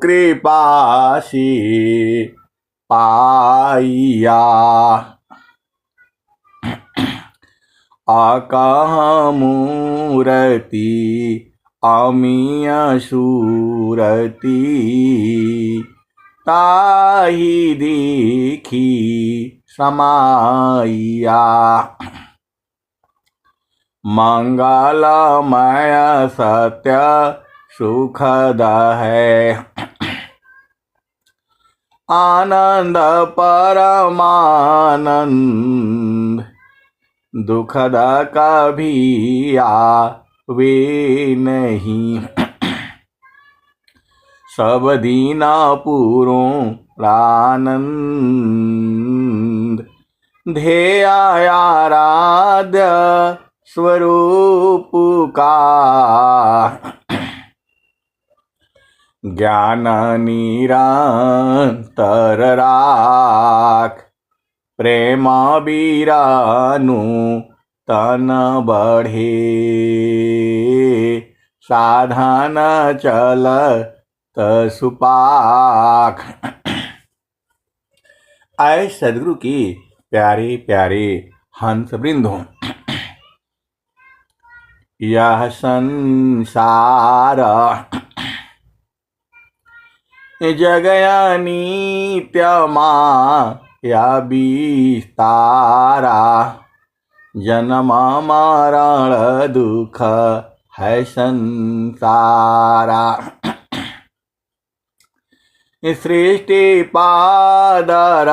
कृपासी पाइया। आकाह मूरति अमीय सूरति ताहि देखी समाइया। मंगलमय सत्य सुखद है आनंद परमानंद दुखद कभी आवे नहीं। सब दीना पूरों प्रानंद ध्येय आराध्य स्वरूप का। ज्ञान निरंतर राख प्रेम बीरानु तन बढ़े। साधन चल सुपाख। आए सदगुरु की प्यारे प्यारे हंस वृंदों, यह संसार जगया नित्य माया विस्तारा। जन्म मरण दुख है संसारा। सृष्टि पादर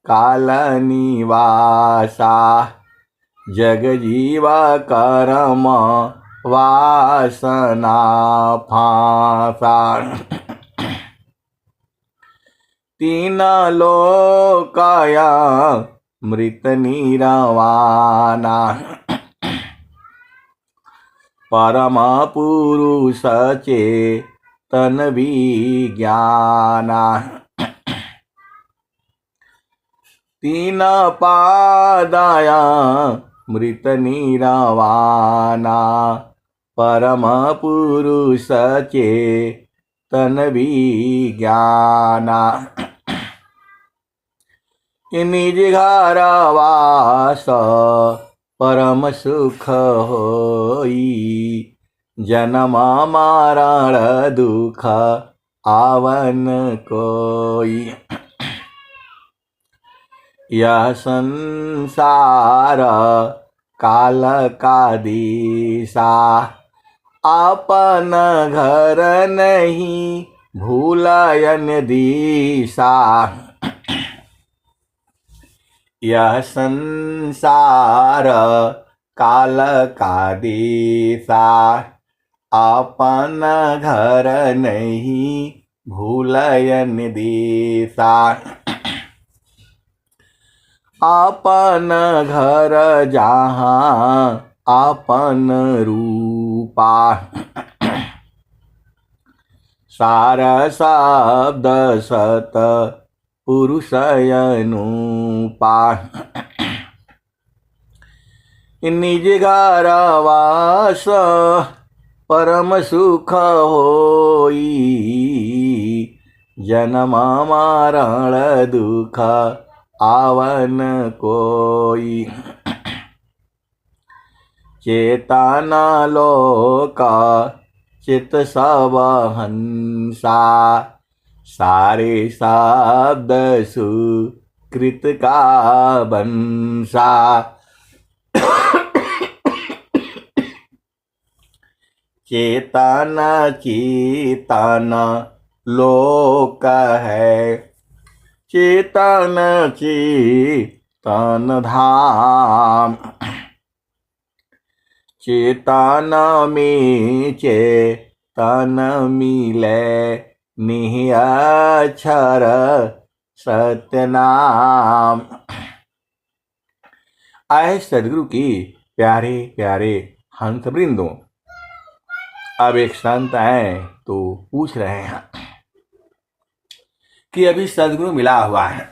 काल निवासा। जग जीव कर्म वासना फांसा। तीन लोकाया मृत निरवाना। परम पुरुष चेतन विज्ञाना। तीन पादाया मृत निरवाना। परम पुरुष चेतन विज्ञाना। निज घर वास परम सुख होई। जन्म मरण दुख आवन कोई। यह संसार काल का दिशा। अपन घर नहीं भूलयन दिशा। यह संसार काल का दिशा। अपन घर नहीं भूलयन दिशा। अपन घर जहाँ अपन रूपा। सार शब्द सत पुरुष अनुपा। निज घर वास परम सुख होई। जन्म मरण दुख आवन कोई। चेतना लोक चित सब हंसा। सारे शब्द सुकृत का बंसा। चेतन चेतन लोक है। चेतन चेतन धाम। चेतन में चेतन मिले निहिअक्षर सत्यनाम। आए सदगुरु की प्यारे प्यारे हंस वृंदों, अब एक संत हैं तो पूछ रहे हैं कि अभी सदगुरु मिला हुआ है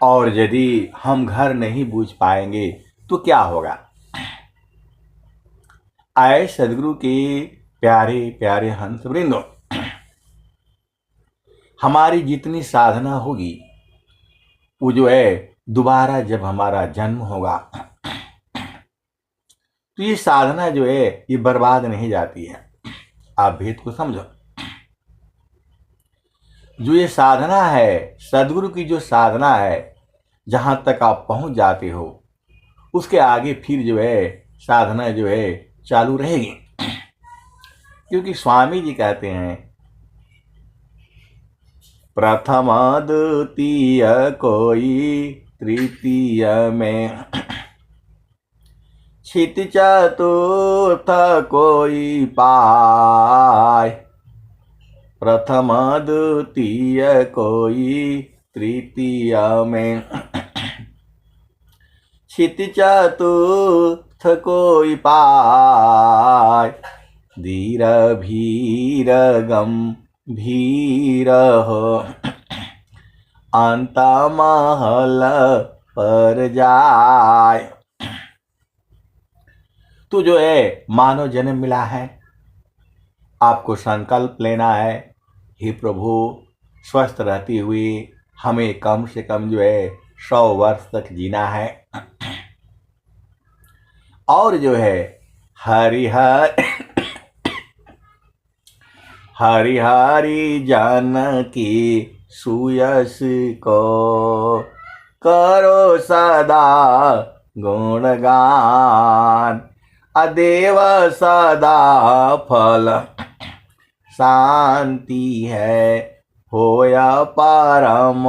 और यदि हम घर नहीं बूझ पाएंगे तो क्या होगा। आए सदगुरु के प्यारे प्यारे हंस वृंदों, हमारी जितनी साधना होगी वो जो है दोबारा जब हमारा जन्म होगा तो ये साधना जो है ये बर्बाद नहीं जाती है। आप भेद को समझो। जो ये साधना है, सदगुरु की जो साधना है, जहां तक आप पहुंच जाते हो उसके आगे फिर जो है साधना जो है चालू रहेगी। क्योंकि स्वामी जी कहते हैं प्रथम द्वितीय कोई तृतीय में, छित चतुर्थ कोई पाय। प्रथम द्वितीय कोई तृतीय में, छित चतुर्थ कोई पाय। धीर भीर गंभीर हो, अंत महल पर जाय। तो जो है मानव जन्म मिला है, आपको संकल्प लेना है, हे प्रभु स्वस्थ रहती हुई हमें कम से कम जो है 100 वर्ष तक जीना है। और जो है हरिहर हरिहरि जन की सुयस को करो सदा गुणगान। अदेव सदा फल शांति है, होया परम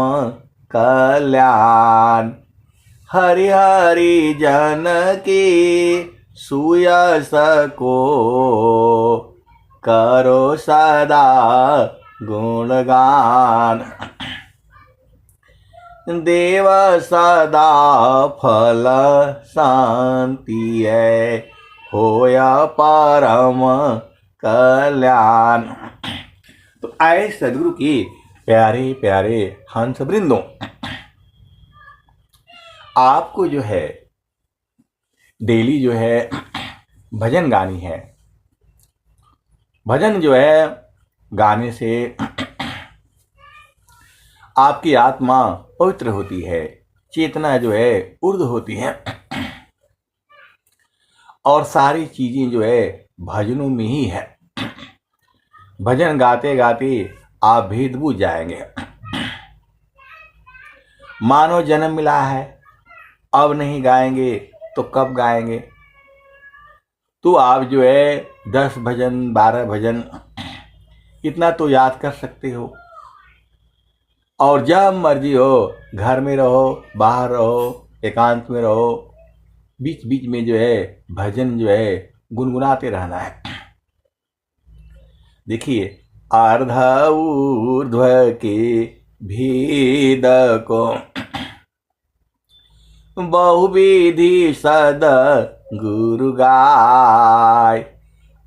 कल्याण। हरि हरि जन की सुयस को करो सदा गुणगान। देव सदा फल शांति है, होया परम कल्याण। तो आए सदगुरु की प्यारे प्यारे हंस वृंदों, आपको जो है डेली जो है भजन गानी है। भजन जो है गाने से आपकी आत्मा पवित्र होती है, चेतना जो है ऊर्ध्व होती है, और सारी चीजें जो है भजनों में ही है। भजन गाते गाते आप भेद बूझ जाएंगे। मानो जन्म मिला है, अब नहीं गाएंगे तो कब गाएंगे? तो आप जो है 10 भजन 12 भजन इतना तो याद कर सकते हो, और जब मर्जी हो घर में रहो, बाहर रहो, एकांत में रहो, बीच बीच में जो है भजन जो है गुनगुनाते रहना है। देखिए अर्ध ऊर्ध्व के भेद को बहुविधि सद गुरु गाय।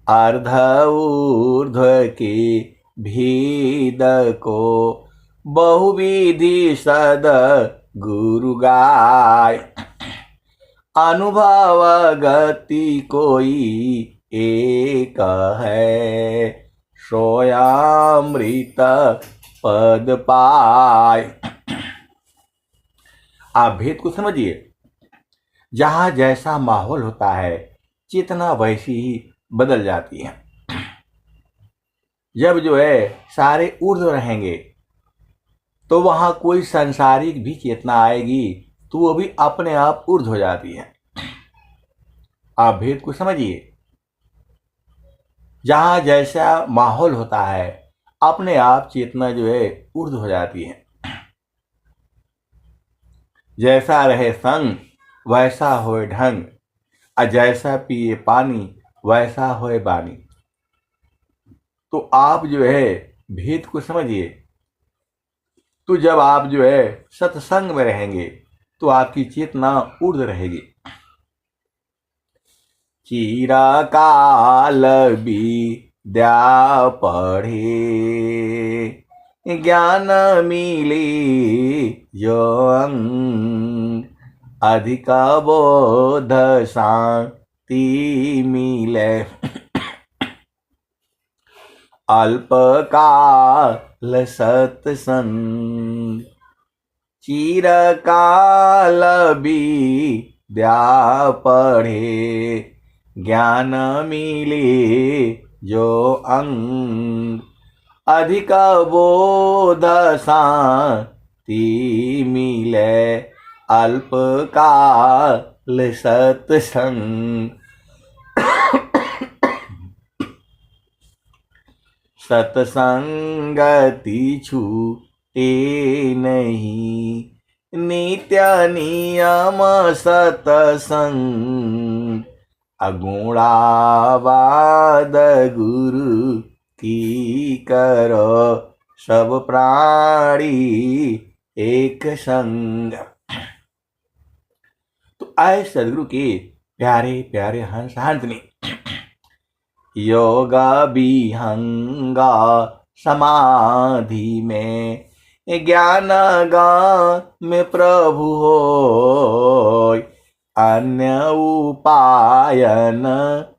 अर्ध ऊर्ध्व के भेद को बहुविधि सद गुरु गाय। अनुभव गति कोई एक है, सोयामृत पद पाय। आप भेद को समझिए। जहां जैसा माहौल होता है चेतना वैसी ही बदल जाती है। जब जो है सारे ऊर्ध्व रहेंगे तो वहां कोई सांसारिक भी चेतना आएगी तो वो भी अपने आप ऊर्ध्व हो जाती है। आप भेद को समझिए। जहां जैसा माहौल होता है अपने आप चेतना जो है ऊर्ध्व हो जाती है। जैसा रहे संग वैसा होए ढंग, जैसा पिए पानी वैसा होए बानी। तो आप जो है भेद को समझिए। तो जब आप जो है सत्संग में रहेंगे तो आपकी चेतना ऊर्ध्व रहेगी। चिरकाल विद्या पढ़े, ज्ञान मिली जो अंग। अधिक बोध शांति मिले, अल्पकाल सत्संग चिरकाल विद्या पढ़े ज्ञान मिले जो अंग अधिक बोध शांति मिले अल्पकाल सत्संग सत्संगति छूटे नहीं नित्य नियम सत्संग अगुणावाद गुरु की करो सब प्राणी एक संग। तो आए सदगुरु के प्यारे प्यारे हंस हंसनी योग विहंगा समाधि में ज्ञान गान में प्रभु होय अन्य उपायन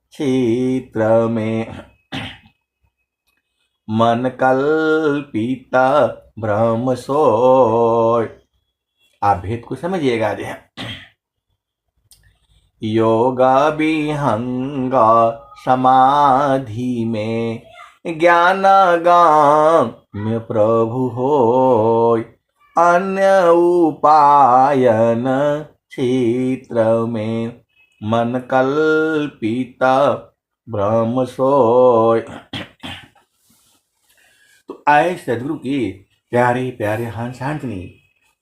क्षेत्र में मन कल्पित भ्रम सोय। आप भेद को समझिएगा। योग विहंगा समाधि में ज्ञान गान में प्रभु होय अन्य उपायन क्षेत्र में मन कल्पित भ्रम सोय। तो आए सदगुरु के प्यारे प्यारे हंस हंसनी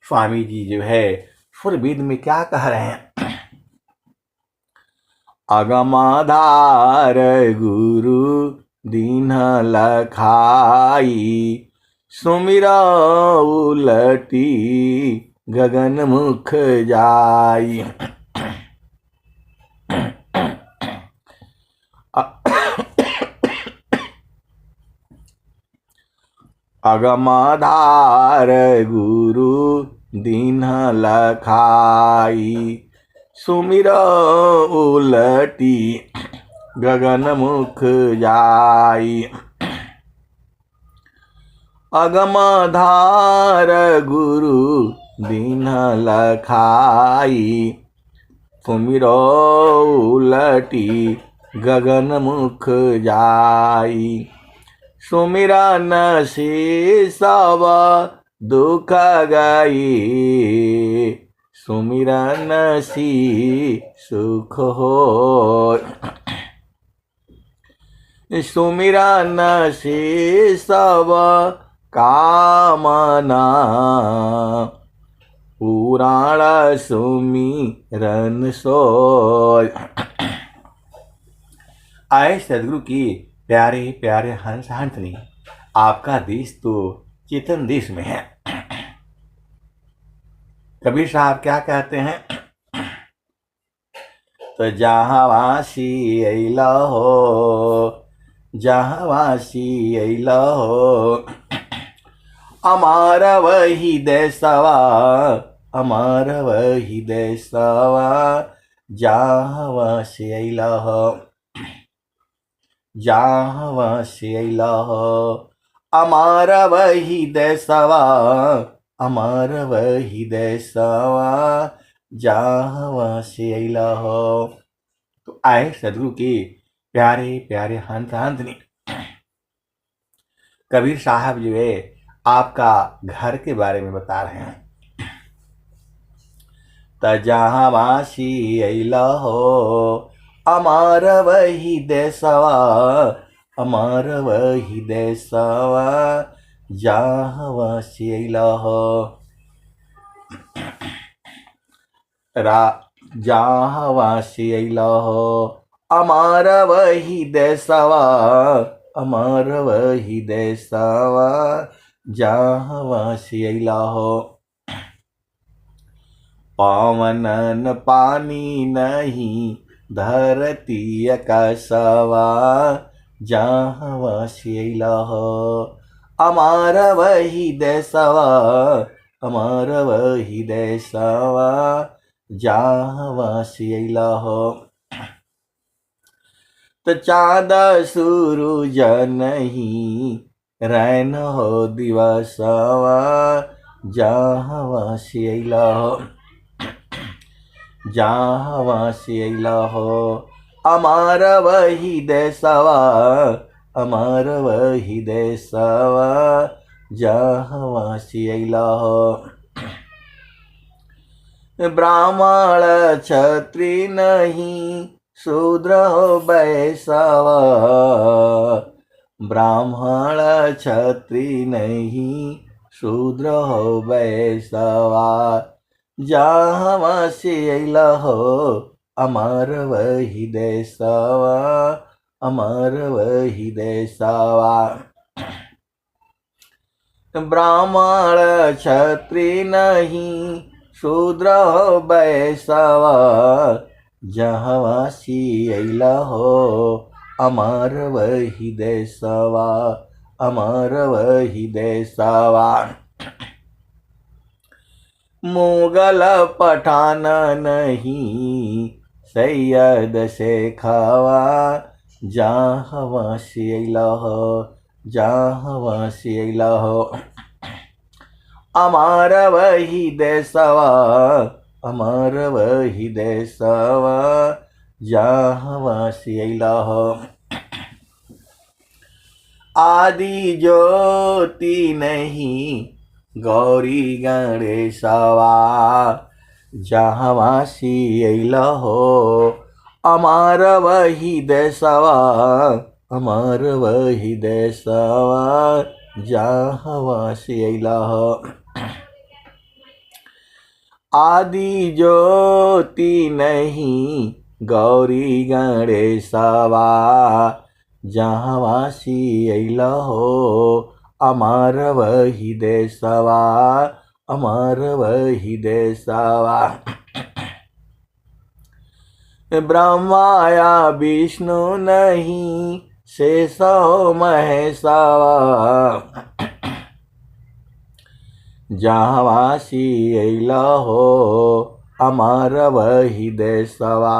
स्वामी जी जो है सुरवेद में क्या कह रहे हैं। अगमाधार गुरु दीन लखाई सुमिरा उलटी गगन मुख जाई। अगमाधार गुरु दीन लखाई सुमिरा उलटी गगन मुख जाई। अगमधार गुरु दीन लखाई सुमिरा उलटी गगन मुख जाई। सुमिरा न शेषव दुख गई सुमिरन सी सुख होय। सुमिरन से सब कामना पुराण सुमिरन सोय। आए सदगुरु की प्यारे प्यारे हंस हंसनी आपका देश तो चेतन देश में है। कबीर साहब क्या कहते हैं। तो जहाँ वासी अइला हो जहाँ वासी अइला हो अमार वही देशवा अमार वही देशवा जहाँ वासी अइला हो जहाँ वासी अइला हो अमार वही देशवा अमर वही देशवा जहाँ वासी अइला हो। तो आए सदगुरु के प्यारे प्यारे हंस हंसनी कबीर साहब जो है आपका घर के बारे में बता रहे हैं। त जहाँ वासी अइला हो अमर वही देशवा अमर वही देशवा जहाँ वासी अइला हो। जहाँ वासी अइला हो अमर वही देशवा अमर वही देशवा जहाँ वासी अइला हो। पावनन पानी नहीं धरती आकाशवा जहाँ वासी अइला हो अमर वही देशवा अमर वही देशवा जहाँ वासी अइला हो। तो चाँद सूरज नहीं रैन हो दिवसवा जहाँ से अइला हो, जहाँ से अइला हो। अमर वही देशवा, अमर वही देशवा जहाँ से अइला हो। ब्राह्मण क्षत्रिय नहीं शूद्र हो वैश्यवा, ब्राह्मण क्षत्रिय नहीं शूद्र हो वैश्यवा जहाँ से अइला हो। अमर वही देशवा, अमर वही देशवा। ब्राह्मण क्षत्रिय नहीं शूद्र हो वैश्यवा जहाँ से अइला हो। अमर वही देशवा, अमर वही देशवा। मुगल पठान नहीं सैयद शेखवा जहाँ से अइला हो, जहाँ से अइला हो। अमर वही देशवा, अमर वही देशवा जहाँ से अइला हो। आदि ज्योति नहीं गौरी गणेशवा जहाँ से अइला हो। अमर वही देशवा, अमर वही देशवा जहाँ से अइला हो। आदि ज्योति नहीं गौरी गणेशवा जहाँ से अइला हो। अमर वही देशवा, अमर वही देशवा। ब्रह्माया विष्णु नहीं शेष हो महेशवा जहाँ से अइला हो। अमर वही देशवा,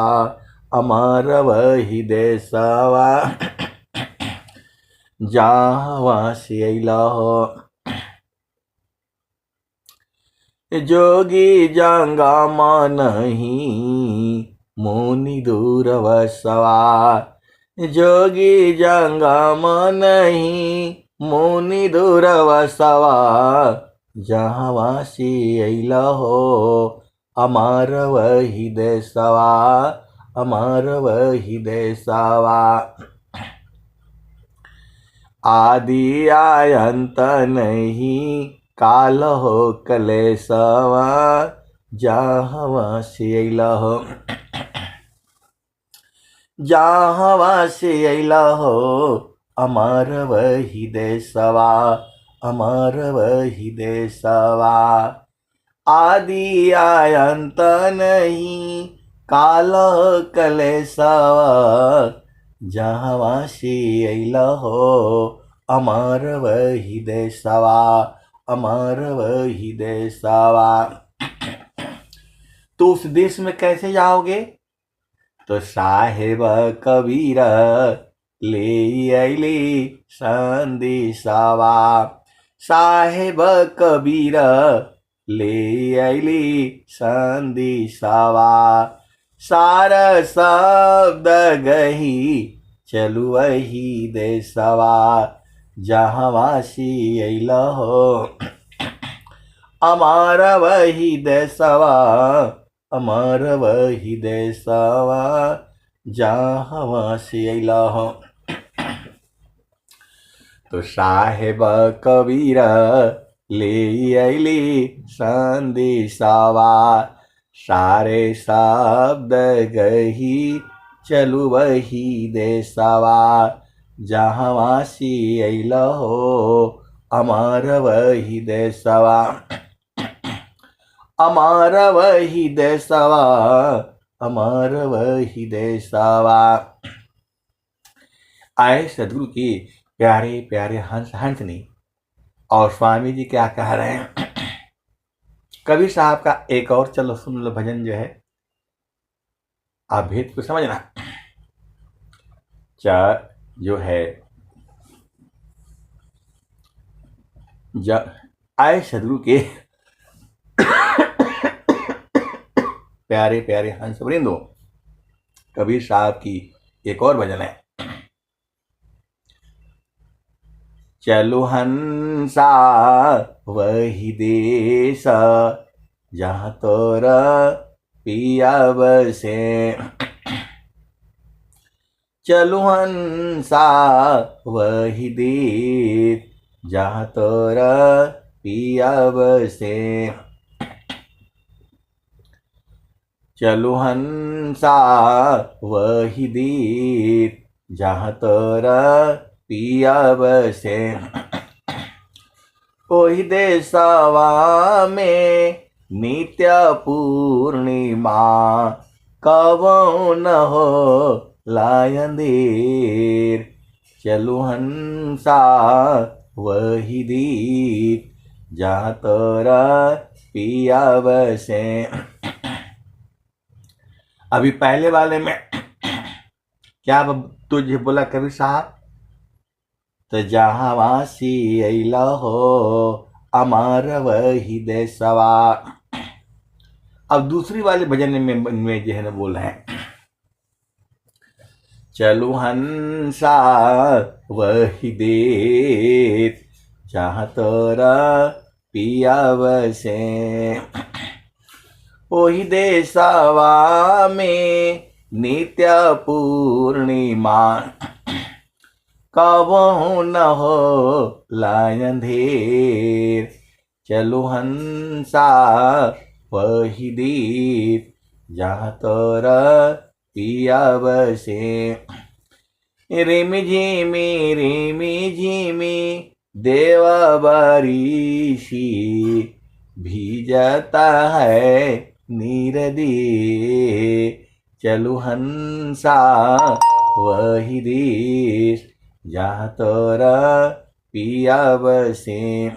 अमर वही देशवा जहाँ से अइला हो। जोगी जंगमा नहीं मुनि दूरवसवा, जोगी जंगमा नहीं मुनि दूरवसवा जहाँ से अइला हो। अमर वही देशवा, अमर वही देशवा। आदि अंत नहीं काल हो कलेशवा जहाँ से अइला हो, जहाँ से अइला हो। अमर वही देशवा, अमर वही देशवा। आदि अंत नहीं काल कलेशवा जहाँ से अइला हो। अमर वही देशवा, अमर वही देशवा। तो उस देश में कैसे जाओगे? तो साहेब कबीर ले अइली संदेशवा, साहेब कबीर ले अइली संदेशवा। सार शब्द गही चलु वही देशवा जहाँ से अइला हो। अमर वही देशवा, अमर वही देशवा जहाँ से अइला हो। तो साहेब कबीर ले अइली संदेशवा। सारे शब्द गही चलु वही देशवा जहाँ से अइला हो। अमर वही देशवा, अमर वही देशवा, अमर वही देशवा। आए सदगुरु के प्यारे प्यारे हंसनी और स्वामी जी क्या कह रहे हैं। कबीर साहब का एक और चलो सुन लो भजन जो है, आप भेद को समझना। जो है आए सदगुरु के प्यारे प्यारे हंस वृंदो। कबीर साहब की एक और भजन है। चलो हंसा वही देश जहाँ तोरा पिया बसे। चलो हंसा वही देश जहाँ तोरा पिया बसे। चलो हंसा वही देश जहाँ तोरा पिया बसे। ओहि देशवा में नित्य पूर्णिमा कबो न हो लायंदीर। चलो हंसा वही देश जहाँ तोरा पिया बसे। अभी पहले वाले में क्या तुझे बोला कबीर साहब? तो जहाँ वासी अला हो अमर वही देशवा। अब दूसरी वाले भजन में जो है ना बोल रहे हैं, चलो हंसा वही देश जहाँ तोरा पिया बसे। ओहि देशवा में नित्य पूर्णिमा कबहु न हो लायंधेर। चलो हंसा वही देश जहाँ तोरा पिया बसे। रिमि झिमी देवा बारिशी भीजता है नीरदी। चलो हंसा वही देश जहाँ तोरा पिया बसे।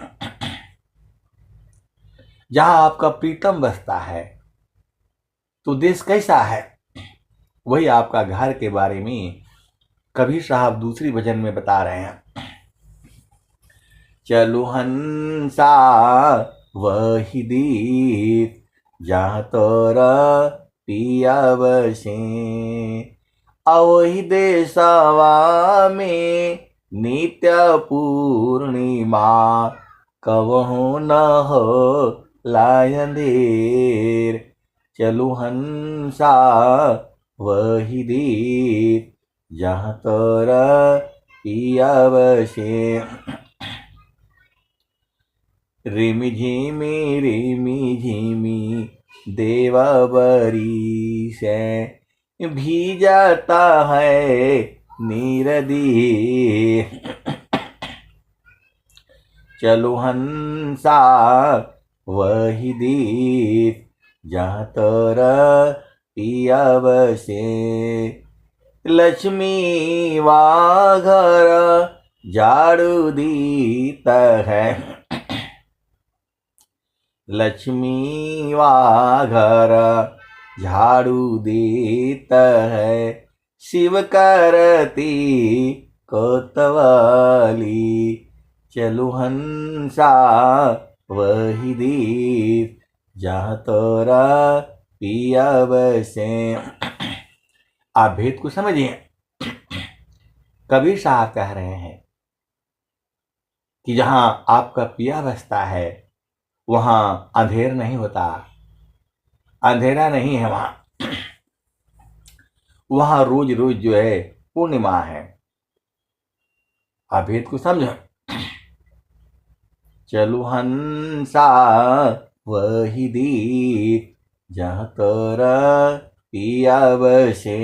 जहाँ आपका प्रीतम बसता है तो देश कैसा है, वही आपका घर के बारे में कबीर साहब दूसरी भजन में बता रहे हैं। चलो हंसा वही देश जहाँ तोरा पिया बसे। अवहि देशवा में नित्य पूर्णिमा कबहु न हो लायंदेर। चलो हंसा वही देश जहाँ तोरा पिया बसे। रिमि झिमी देवा बरी से भी जाता है नीरदी। चलो हंसा वही देश जहाँ तोरा पिया बसे। लक्ष्मी वा घर झाड़ू दीता है। लक्ष्मी वा घर झाड़ू देता है। शिव करती कोतवाली। चलो हंसा वही देश जहाँ तोरा पिया बसे। आप भेद को समझिए। कबीर साहब कह रहे हैं कि जहां आपका पिया बसता है वहां अंधेर नहीं होता, अंधेरा नहीं है। वहां रोज रोज जो है पूर्णिमा है। आप भेद को समझो। चलो हंसा वही देश जहाँ तोरा पिया बसे।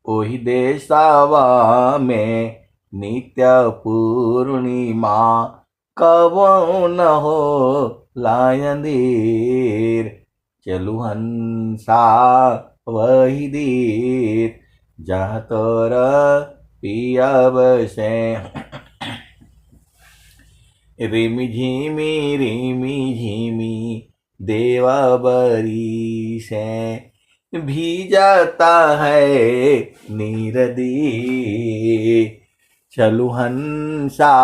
ओहि देशवा में नित्य पूर्णिमा कबहु न हो लायंदेर। चलो हंसा वही देश जहाँ तोरा पिया बसे। रिमि झिमी देवा बरी से भी जाता है नीरदी। चलू हंसा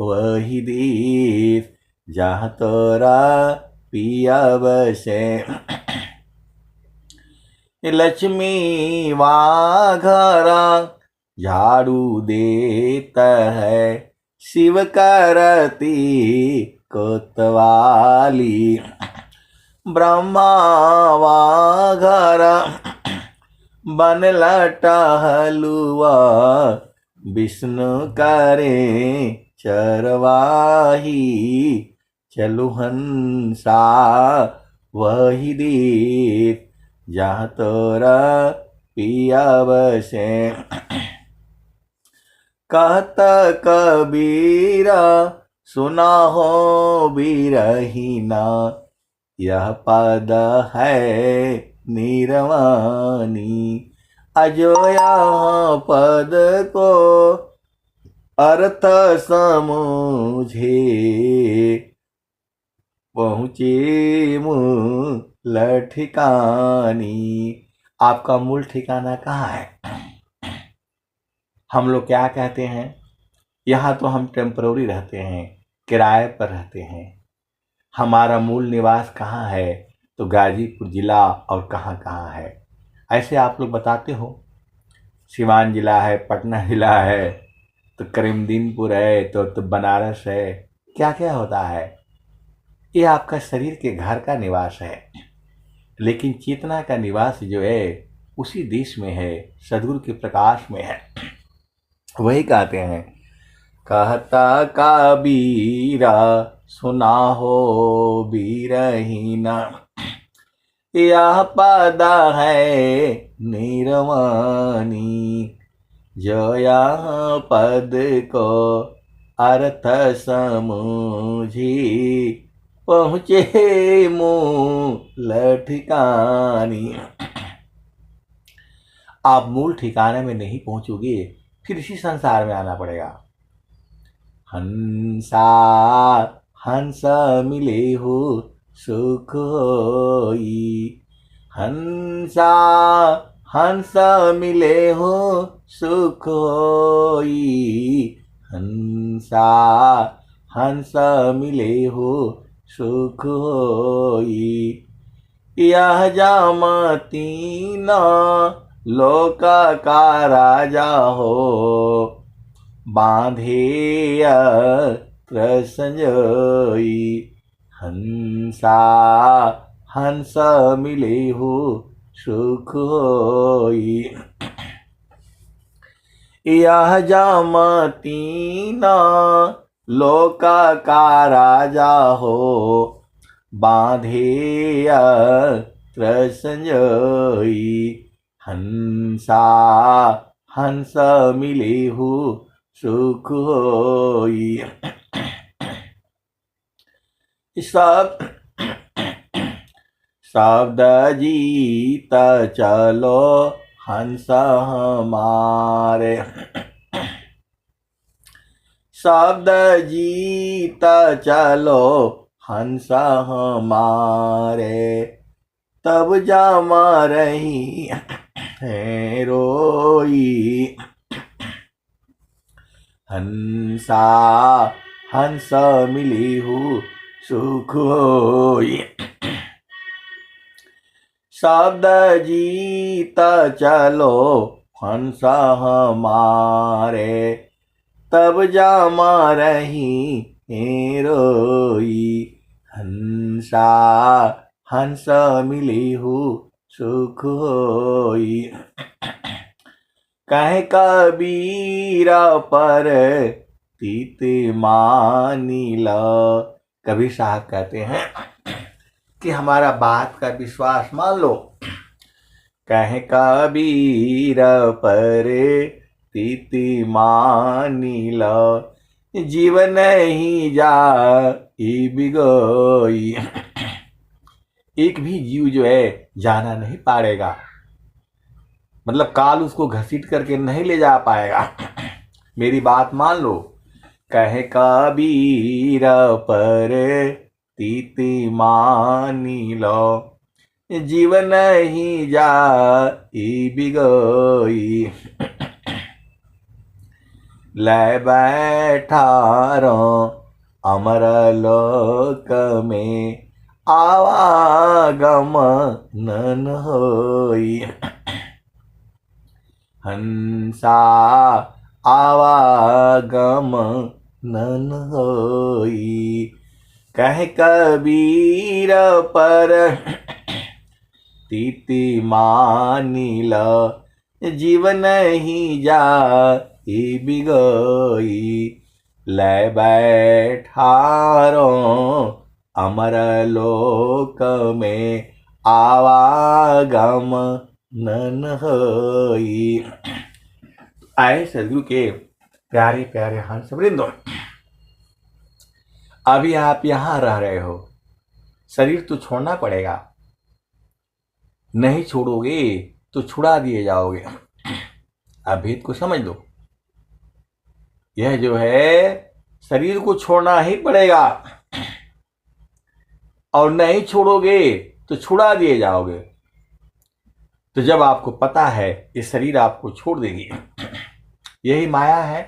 वही देश जहाँ तोरा पिया बसे। लक्ष्मी वाघरा झाड़ू देता है, शिव करती कोतवाली। ब्रह्मा वाघरा बन लटा हलुआ, विष्णु करे चरवाही। चलु हंसा वही देश जहाँ तोरा पिया बसे। कहता कबीरा सुना हो बिरहीना, यह पद है निर्वाणी। अजो यहाँ पद को अर्थ समझे, पहुँचे मूल ठिकानी। आपका मूल ठिकाना कहाँ है? हम लोग क्या कहते हैं, यहाँ तो हम टेम्पररी रहते हैं, किराए पर रहते हैं। हमारा मूल निवास कहाँ है? तो गाजीपुर जिला और कहाँ कहाँ है ऐसे आप लोग बताते हो। सिवान जिला है, पटना जिला है, तो करीमदीनपुर है, तो बनारस है, क्या क्या होता है। ये आपका शरीर के घर का निवास है, लेकिन चेतना का निवास जो है उसी देश में है, सदगुरु के प्रकाश में है। वही कहते हैं, कहता कबीरा सुना हो बीरहीना, यह पद है निर्वाणी। जो यह पद को अर्थ समझी, पहुँचे मूल ठिकानी। आप मूल ठिकाने में नहीं पहुंचोगे, फिर इसी संसार में आना पड़ेगा। हंसा हंस मिले हो सुख होई, हंसा हंस मिले हो सुख होई। हंसा हंस मिले हो सुख होई। यह जामती न लोक का राजा हो, बांधे संजोई। हंसा हंस मिले हो सुख होई। यह जामती न लोक का राजा हो, बांधे संजोई। हंसा हंस मिले हो सुख होई। शब्द जीत चलो हंस हमारे, शब्द जीत चलो हंस हमारे। तब जामा रही है रोई। हंसा हंस मिली हूँ सुख होई। शब्द जीत चलो हंस हमारे, तब जामा रही है रोई। हंसा हंस मिली हूँ सुख होई। कहे कबीरा पर तीत मानी लो। कबीर साहब कहते हैं कि हमारा बात का विश्वास मान लो। कहे कबीर पर तीत मानी लो, जीवन ही जा बिगोई। एक भी जीव जो है जाना नहीं पाएगा, मतलब काल उसको घसीट करके नहीं ले जा पाएगा। मेरी बात मान लो। कहे कबीर पर तीत मानी लो, जीवन ही जाई बिगोई। ले बैठारो अमर लोक में आवागम नन होई। हंसा आवागम नन होई। कह कबीर पर तीति मानिल जीवन ही जाई बिगोई। ले बैठारो अमर लोक में आवागम नन होई। आए सदगुरु के प्यारे प्यारे हंस वृंदो, अभी आप यहां रह रहे हो, शरीर तो छोड़ना पड़ेगा, नहीं छोड़ोगे तो छुड़ा दिए जाओगे। अब भेद को समझ लो, यह जो है शरीर को छोड़ना ही पड़ेगा, और नहीं छोड़ोगे तो छुड़ा दिए जाओगे। तो जब आपको पता है ये शरीर आपको छोड़ देगी, यही माया है,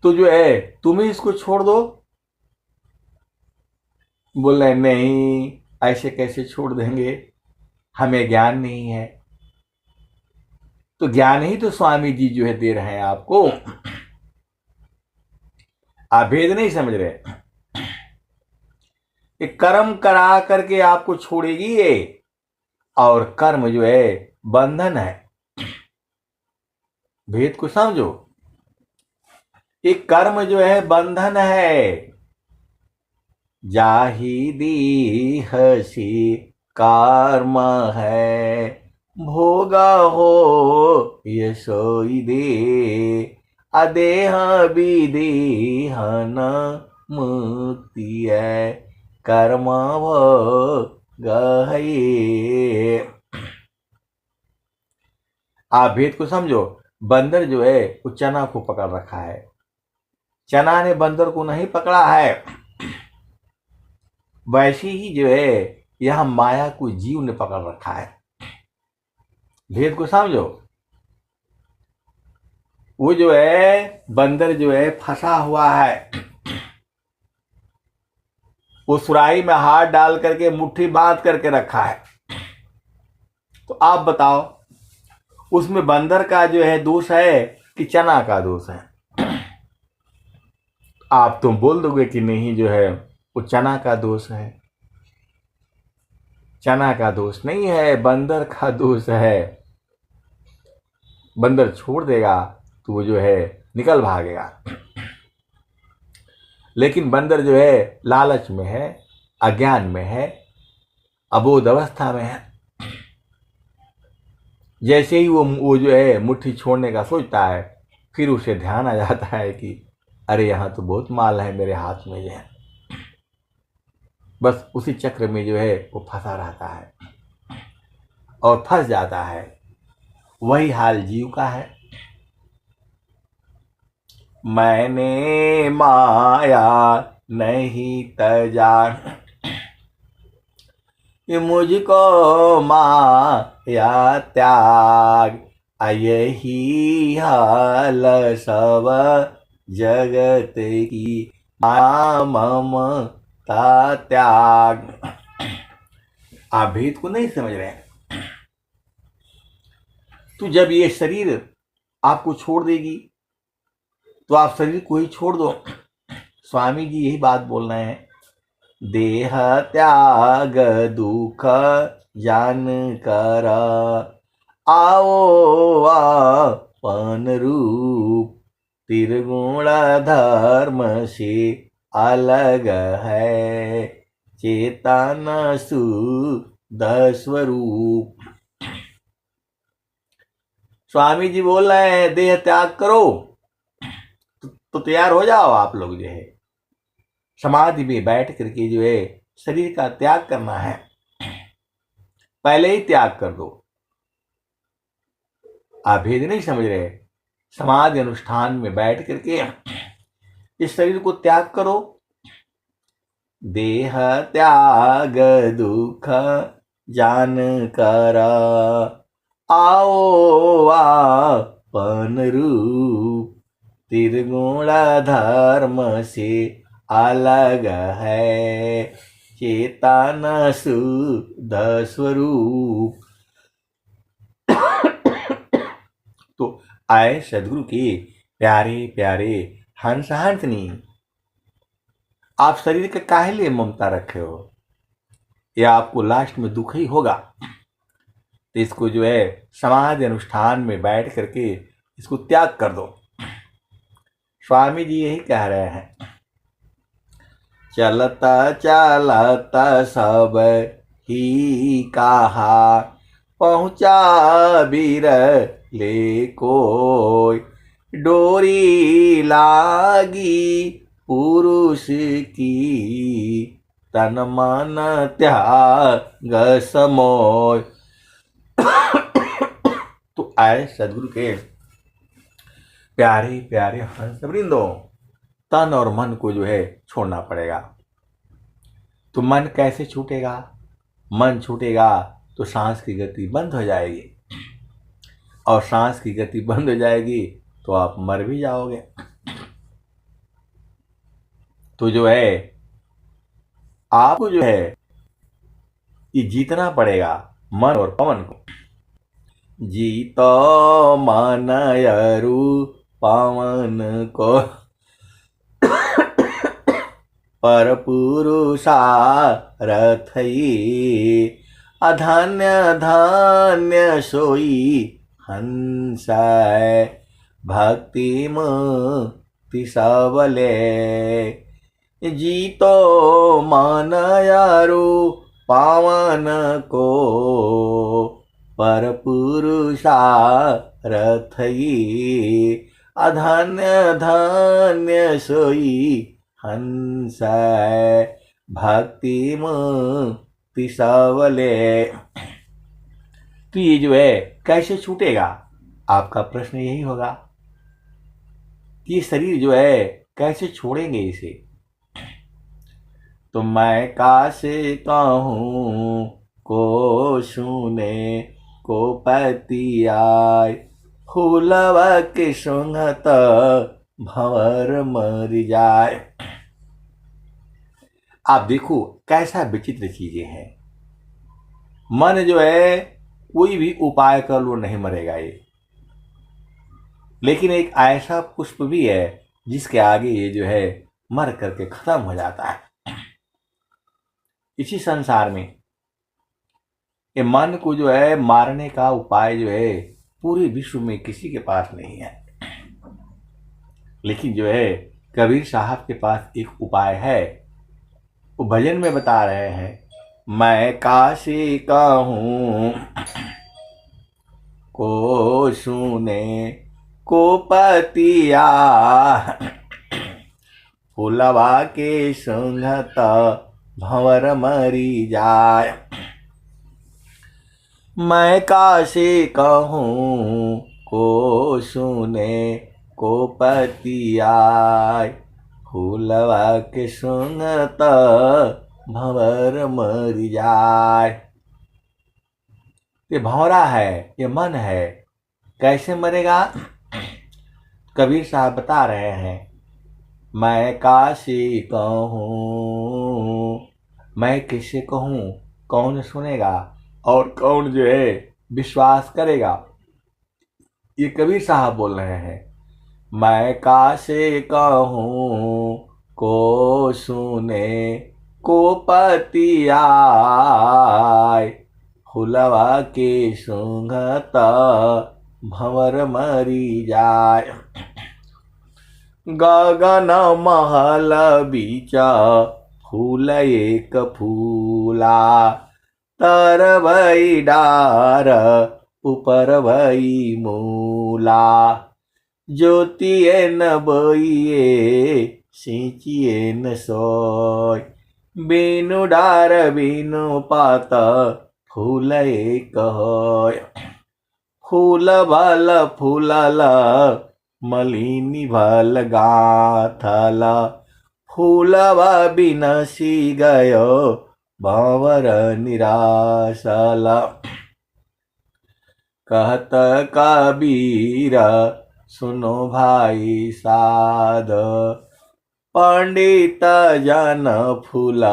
तो जो है तुम ही इसको छोड़ दो। बोल रहे नहीं, ऐसे कैसे छोड़ देंगे, हमें ज्ञान नहीं है। तो ज्ञान ही तो स्वामी जी जो है दे रहे हैं आपको, आप भेद नहीं समझ रहे। एक कर्म करा करके आपको छोड़ेगी ये, और कर्म जो है बंधन है। भेद को समझो, एक कर्म जो है बंधन है। जाहि दी हसी कर्म है, भोगा हो ये सोई दे। अदेह विधि हन मुक्ति है, कर्म भोग है। आप भेद को समझो। बंदर जो है वो चना को पकड़ रखा है, चना ने बंदर को नहीं पकड़ा है। वैसे ही जो है यह माया को जीव ने पकड़ रखा है। भेद को समझो। वो जो है बंदर जो है फंसा हुआ है, वो सुराही में हाथ डाल करके मुट्ठी बांध करके रखा है। तो आप बताओ, उसमें बंदर का जो है दोष है कि चना का दोष है? आप तुम बोल दोगे कि नहीं, जो है वो चना का दोष है। चना का दोष नहीं है, बंदर का दोष है। बंदर छोड़ देगा तो वो जो है निकल भागेगा, लेकिन बंदर जो है लालच में है, अज्ञान में है, अबोध अवस्था में है। जैसे ही वो जो है मुट्ठी छोड़ने का सोचता है, फिर उसे ध्यान आ जाता है कि अरे यहाँ तो बहुत माल है मेरे हाथ में, जो है बस उसी चक्र में जो है वो फंसा रहता है और फंस जाता है। वही हाल जीव का है। मैंने माया नहीं तजा, ये मुझको माया त्याग। यही हाल सब जगत की, माया ममता त्याग। आप भेद को नहीं समझ रहे हैं। तो जब ये शरीर आपको छोड़ देगी तो आप शरीर को ही छोड़ दो। स्वामी जी यही बात बोल रहे हैं। देह त्याग दुख जान कर, आओ अपन रूप। त्रिगुण धर्म से अलग है, चेतन शुद्ध स्वरूप। स्वामी जी बोल रहे हैं देह त्याग करो, तो तैयार हो जाओ। आप लोग जो है समाधि में बैठ करके जो है शरीर का त्याग करना है, पहले ही त्याग कर दो। आप भेद नहीं समझ रहे। समाधि अनुष्ठान में बैठ करके इस शरीर को त्याग करो। देह त्याग दुख जान कर, आओ आपन रूप त्रिगुण धर्म से अलग है, चेतन शुद्ध स्वरूप। तो आए सदगुरु के प्यारे प्यारे हंस हंसनी, आप शरीर के काहे लिए ममता रखे हो? यह आपको लास्ट में दुख ही होगा। तो इसको जो है समाज अनुष्ठान में बैठ करके इसको त्याग कर दो। स्वामी जी यही कह रहे हैं, चलता चलता सब ही कहा, पहुंचा बीर ले कोई, डोरी लागी पुरुष की, तन मन त्याग समोय। तो आए सदगुरु के प्यारे प्यारे हंस वृंदो, तन और मन को जो है छोड़ना पड़ेगा। तो मन कैसे छूटेगा? मन छूटेगा तो सांस की गति बंद हो जाएगी, और सांस की गति बंद हो जाएगी तो आप मर भी जाओगे। तो जो है आपको जो है ये जीतना पड़ेगा मन और पवन को। जीतो मन अरु पवन को, पर पुरुषारथ ये, अधन्य धन्य सोई हंस, भक्ति मुक्ति सबले। जीतो मन अरु पावन को, पर पुरुषारथ ये, अधन्य धन्य सोई हंस, भक्ति मुक्ति सबले। तो ये जो है कैसे छूटेगा? आपका प्रश्न यही होगा कि ये शरीर जो है कैसे छोड़ेंगे इसे? तो मैं कासे कहूँ को सुने, को पति आय, फूलवा के सुंघत भंवर मर जाए। आप देखो कैसा विचित्र चीजें हैं। मन जो है कोई भी उपाय कर लो नहीं मरेगा ये, लेकिन एक ऐसा पुष्प भी है जिसके आगे ये जो है मर करके खत्म हो जाता है। इसी संसार में ये मन को जो है मारने का उपाय जो है पूरे विश्व में किसी के पास नहीं है, लेकिन जो है कबीर साहब के पास एक उपाय है। वो भजन में बता रहे हैं, मैं काशी कहूँ को सुने, को पतिया, फूलवा के सुंघत भंवर मरी जाए। मैं काशी कहूँ को सुने, को पतिया, फूलवा के सुंघत भंवर मर जाए। ये भंवरा है, ये मन है, कैसे मरेगा? कबीर साहब बता रहे हैं, मैं काशी कहूँ, मैं किसे कहूँ, कौन सुनेगा और कौन जो है विश्वास करेगा? ये कबीर साहब बोल रहे हैं, मैं कासे कहूँ को सुने, को पति आय, फुलवा के सुंघत भंवर मरी जाय। गगन महल बीच फूल एक फूला, तर भई डार ऊपर भई मूला, ज्योतिए न बोइए सिंचिए न सोय, बिनु डार बिनु पात फूल एक होय। फूल भल फूलल मलिनी भल गाथल, फूलवा बिनसी गयो बावर निराशला। कहत कबीर सुनो भाई साध, पंडित जन फूल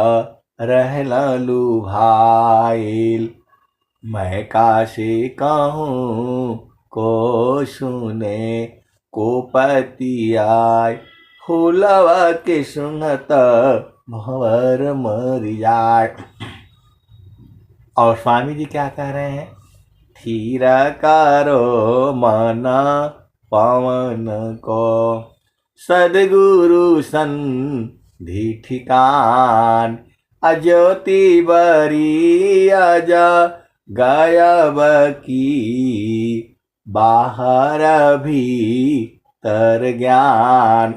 रहल लुभाइल। मैं काशी कहूँ को सुने को पति आय, फूलवा के सुनत भंवर मर जाए। और स्वामी जी क्या कह रहे हैं? थीर करो मन पवन को, सदगुरु संधि ठिकान। अज्योति बरी अज गायब की, बाहर भीतर ज्ञान।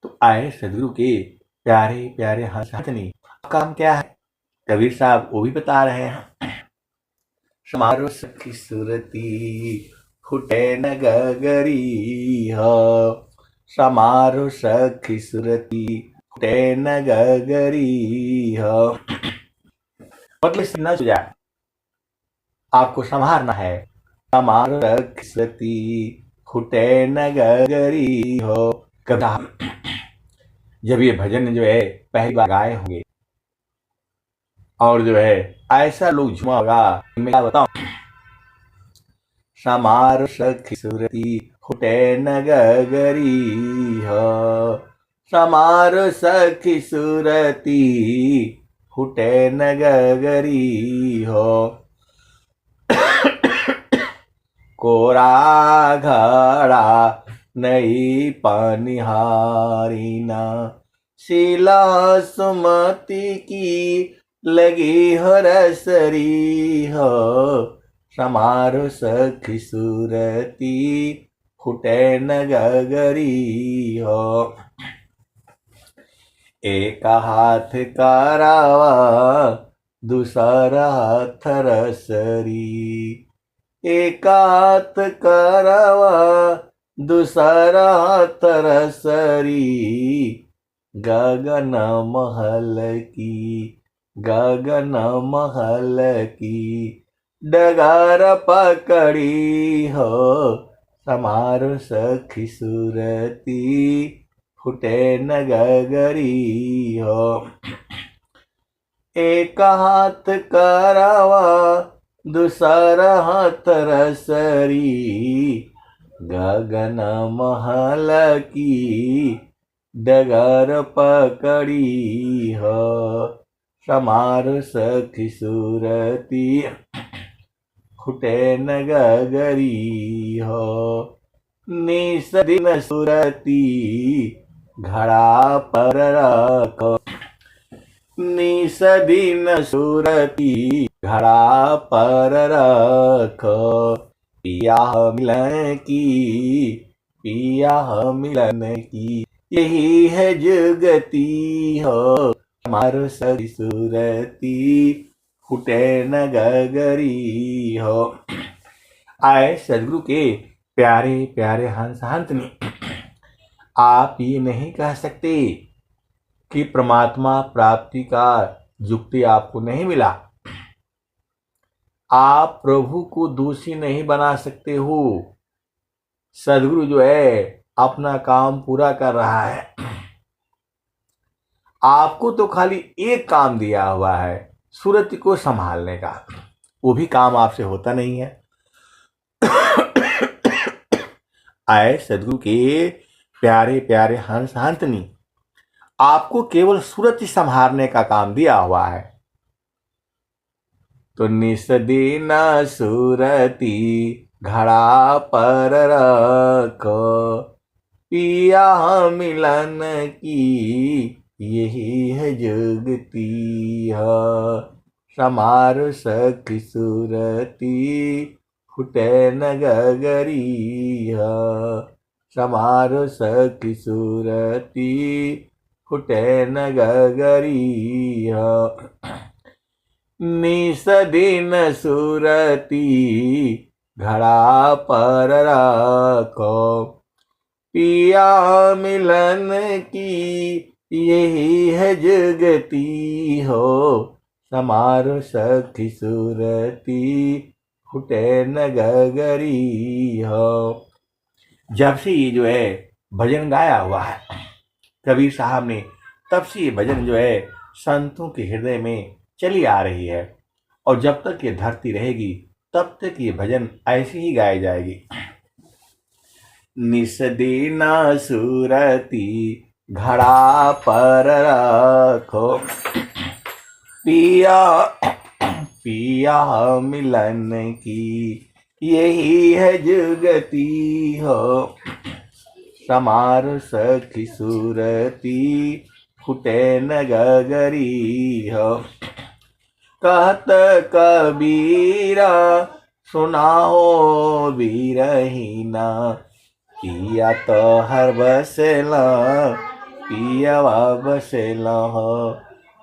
तो आए सदगुरु के प्यारे प्यारे हंसनी, काम क्या है? कबीर साहब वो भी बता रहे हैं। समारो सखी सुरती फुटे न गगरी हो, समारो सखी सुरती फुटे न गगरी हो। मतलब सुनना सुझाए, आपको संभारना है। समारो सखी सुरती फुटे न गगरी हो। कभी जब ये भजन जो है पहली बार गाए होंगे और जो है ऐसा लोग झुमा होगा, मैं क्या बताऊं। समार सखी सुरती फुटे न गगरी हो, समार सखी सुरती फुटे न गगरी हो। कोरा घड़ा नई पनिहारीना, शीला सुमति की लगी हो रसरी हो। समारो सखी सुरती फुटे न गगरी हो। एक हाथ करावा दूसरा हाथ रसरी, एक हाथ करावा दूसरा हाथ रसरी। गगन महल की, गगन महल की, डगर पकड़ी हो। समारो सखी सुरती फुटे न गगरी हो। एक हाथ करावा दूसरा हाथ रसरी, गगन महल की, डगर पकड़ी हो। समारो सखी सुरती फुटे न गगरी हो। निस दिन सुरती घड़ा पर रखो, निस दिन सुरती घड़ा पर रखो। पिया मिलन की, पिया मिलन की, यही है जुगती हो। समारो सखी सुरती फुटे न गगरी हो। आए सदगुरु के प्यारे प्यारे हंस हंसनी, आप ये नहीं कह सकते कि परमात्मा प्राप्ति का युक्ति आपको नहीं मिला। आप प्रभु को दोषी नहीं बना सकते हो। सदगुरु जो है अपना काम पूरा कर रहा है। आपको तो खाली एक काम दिया हुआ है, सूरत को संभालने का। वो भी काम आपसे होता नहीं है। आए सदगुरु के प्यारे प्यारे हंस हंसनी, आपको केवल सूरत संभालने का काम दिया हुआ है। तो निस दिन सूरती घड़ा पर रखो, पिया मिलन की, यही है जुगती है। समारो सखी सुरती फुटे न गगरी है। समारो सखी सुरती फुटे न गगरी है। निस दिन सुरती घड़ा पर रखो, पिया मिलन की, यही है जुगती हो, समारो सखी सूरती, फुटे न गगरी हो। जब से ये जो है भजन गाया हुआ है कबीर साहब ने, तब से ये भजन जो है संतों के हृदय में चली आ रही है, और जब तक ये धरती रहेगी तब तक ये भजन ऐसे ही गाई जाएगी। निस दीना सूरती घड़ा पर रखो, पिया पिया मिलन की, यही है जुगती हो, समारो सखी सूरती, फुटे न गगरी हो। कहत कबीरा सुनाओ बीरहीना, पिया तो हर बसेला, पियावा बसेला हो,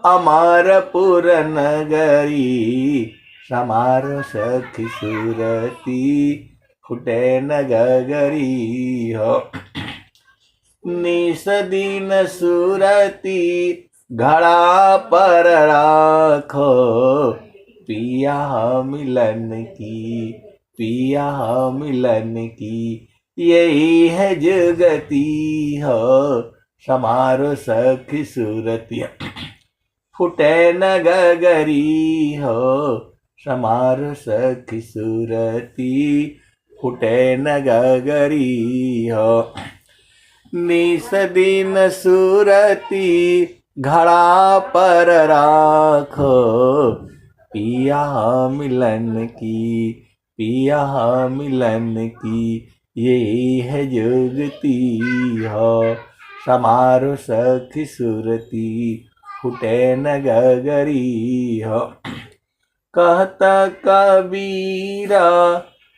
अमरपुर नगरी, समारो सखी सूरती, फुटे न गगरी हो। निस दिन सूरती घड़ा पर राखो, पिया मिलन की, पिया मिलन की, यही है जुगती हो, समारो सखी सूरती, फुटे न गगरी हो, समारो सखी सूरती, फुटे न गगरी हो। निस दिन सूरती घड़ा पर राखो, पिया मिलन की, पिया मिलन की, यही है जुगती हो, समारो सखी सूरती, फुटे न गगरी हो। कहता कबीरा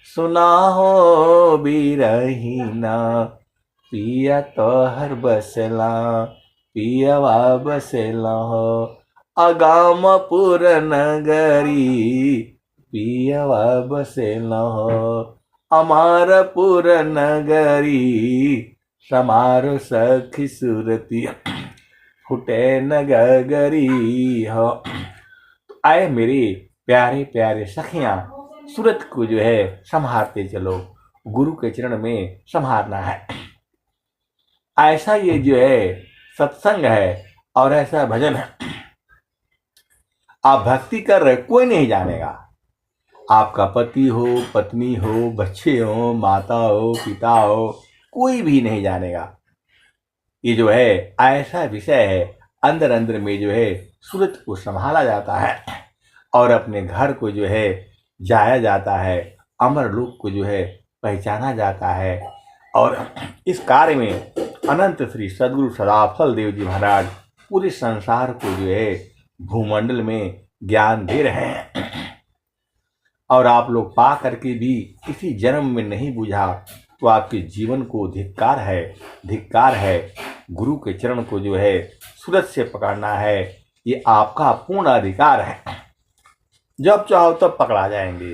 सुना हो बीरहीना, पिया तो हर बसला, पियावा बसेला हो, अगामपुर नगरी, पियावा बसेला हो, अमरपुर नगरी, समारो सखी सूरती, फुटे न गगरी हो। आए मेरे प्यारे प्यारे सखियां, सूरत को जो है संभारते चलो, गुरु के चरण में संभारना है। ऐसा ये जो है सत्संग है और ऐसा भजन है, आप भक्ति कर रहे कोई नहीं जानेगा। आपका पति हो, पत्नी हो, बच्चे हो, माता हो, पिता हो, कोई भी नहीं जानेगा। ये जो है ऐसा विषय है, अंदर अंदर में जो है सूरत को संभाला जाता है और अपने घर को जो है जाया जाता है, अमर लोक को जो है पहचाना जाता है। और इस कार्य में अनंत श्री सद्गुरु सदाफल देव जी महाराज पूरे संसार को जो है भूमंडल में ज्ञान दे रहे हैं, और आप लोग पा करके भी किसी जन्म में नहीं बुझा तो आपके जीवन को धिक्कार है, धिक्कार है। गुरु के चरण को जो है सूरत से पकड़ना है, ये आपका पूर्ण अधिकार है। जब चाहो तब पकड़ा जाएंगे।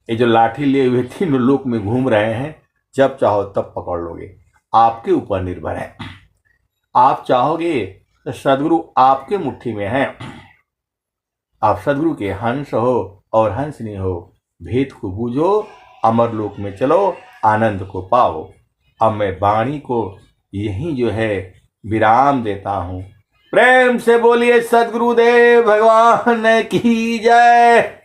ये जो लाठी लिए हुए तीनों लोक में घूम रहे हैं, जब चाहो तब पकड़ लोगे, आपके ऊपर निर्भर है। आप चाहोगे तो सदगुरु आपके मुट्ठी में है। आप सदगुरु के हंस हो और हंसनी हो, भेद को बूझो, अमर लोक में चलो, आनंद को पाओ। अब मैं वाणी को यही जो है विराम देता हूँ। प्रेम से बोलिए सदगुरुदेव भगवान की जय।